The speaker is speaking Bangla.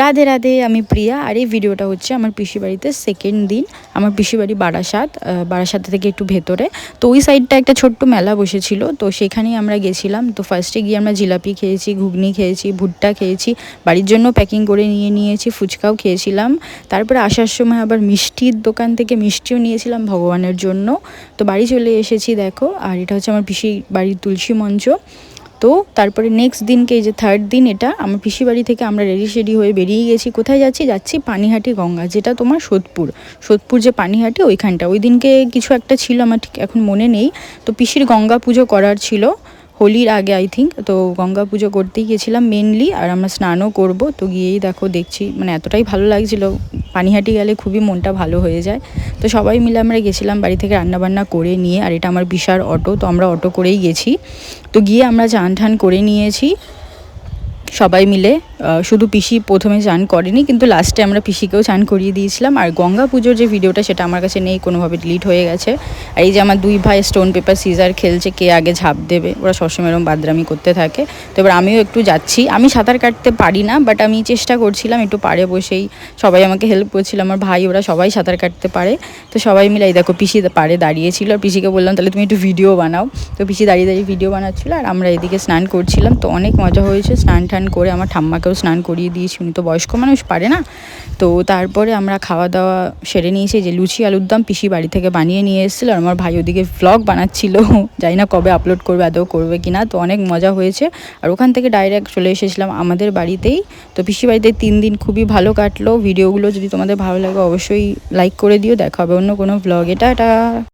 রাধে রাধে, আমি প্রিয়া। আর এই ভিডিওটা হচ্ছে আমার পিসি বাড়িতে সেকেন্ড দিন। আমার পিসি বাড়ি বারাসাত থেকে একটু ভেতরে। তো ওই সাইডটা একটা ছোট্ট মেলা বসেছিল, তো সেখানেই আমরা গেছিলাম। তো ফার্স্টে গিয়ে আমরা জিলাপি খেয়েছি, ঘুগনি খেয়েছি, ভুট্টা খেয়েছি, বাড়ির জন্য প্যাকিং করে নিয়েছি, ফুচকাও খেয়েছিলাম। তারপরে আসার সময় আবার মিষ্টির দোকান থেকে মিষ্টিও নিয়েছিলাম ভগবানের জন্য। তো বাড়ি চলে এসেছি দেখো। আর এটা হচ্ছে আমার পিসি বাড়ির তুলসী মঞ্চ। তো তারপরে নেক্সট দিনকে, এই যে থার্ড দিন, এটা আমার পিসি বাড়ি থেকে আমরা রেডি হয়ে বেরিয়ে গেছি। কোথায় যাচ্ছি পানিহাটি গঙ্গা, যেটা তোমার সোদপুর যে পানিহাটি ওইখানটা। ওই দিনকে কিছু একটা ছিল, আমার ঠিক এখন মনে নেই। তো পিসির গঙ্গা পুজো করার ছিল হোলির আগে আই থিঙ্ক। তো গঙ্গা পুজো করতেই গেছিলাম মেনলি, আর আমরা স্নানও করব। তো গিয়েই দেখছি মানে এতটাই ভালো লাগছিল, পানিহাটি গেলে খুবই মনটা ভালো হয়ে যায়। তো সবাই মিলে আমরা গেছিলাম বাড়ি থেকে রান্নাবান্না করে নিয়ে। আর এটা আমার বিশাল অটো, তো আমরা অটো করেই গেছি। তো গিয়ে আমরা চান ঠান করে নিয়েছি সবাই মিলে। শুধু পিসি প্রথমে চান করেনি, কিন্তু লাস্টে আমরা পিসিকেও চান করিয়ে দিয়েছিলাম। আর গঙ্গা পুজোর যে ভিডিওটা, সেটা আমার কাছে নেই, কোনোভাবে ডিলিট হয়ে গেছে। আর এই যে আমার দুই ভাই স্টোন পেপার সিজার খেলছে, কে আগে ঝাঁপ দেবে। ওরা সবসময় এরকম বাদরামি করতে থাকে। তো এবার আমিও একটু যাচ্ছি। আমি সাঁতার কাটতে পারি না, বাট আমি চেষ্টা করছিলাম একটু পাড়ে বসেই। সবাই আমাকে হেল্প করছিল, আমার ভাই ওরা সবাই সাঁতার কাটতে পারে। তো সবাই মিলে এই দেখো পিসি পাড়ে দাঁড়িয়েছিল। আর পিসিকে বললাম তাহলে তুমি একটু ভিডিও বানাও। তো পিসি দাঁড়িয়ে ভিডিও বানাচ্ছিলো, আর আমরা এদিকে স্নান করছিলাম। তো অনেক মজা হয়েছে স্নান টান করে। আমার ঠাম্মাকেও স্নান করিয়ে দিয়েছি, উনি তো বয়স্ক মানুষ, পারে না। তো তারপরে আমরা খাওয়া দাওয়া সেরে নিয়েছি। যে লুচি আলুর দম পিসি বাড়ি থেকে বানিয়ে নিয়ে এসেছিলো। আর আমার ভাই ওদিকে ভ্লগ বানাচ্ছিল, জানি না কবে আপলোড করবে, আদৌ করবে কিনা। তো অনেক মজা হয়েছে। আর ওখান থেকে ডাইরেক্ট চলে এসেছিলাম আমাদের বাড়িতেই। তো পিসি বাড়িতে 3 দিন খুবই ভালো কাটলো। ভিডিওগুলো যদি তোমাদের ভালো লাগে অবশ্যই লাইক করে দিও। দেখা হবে অন্য কোনো ভ্লগে। টাটা।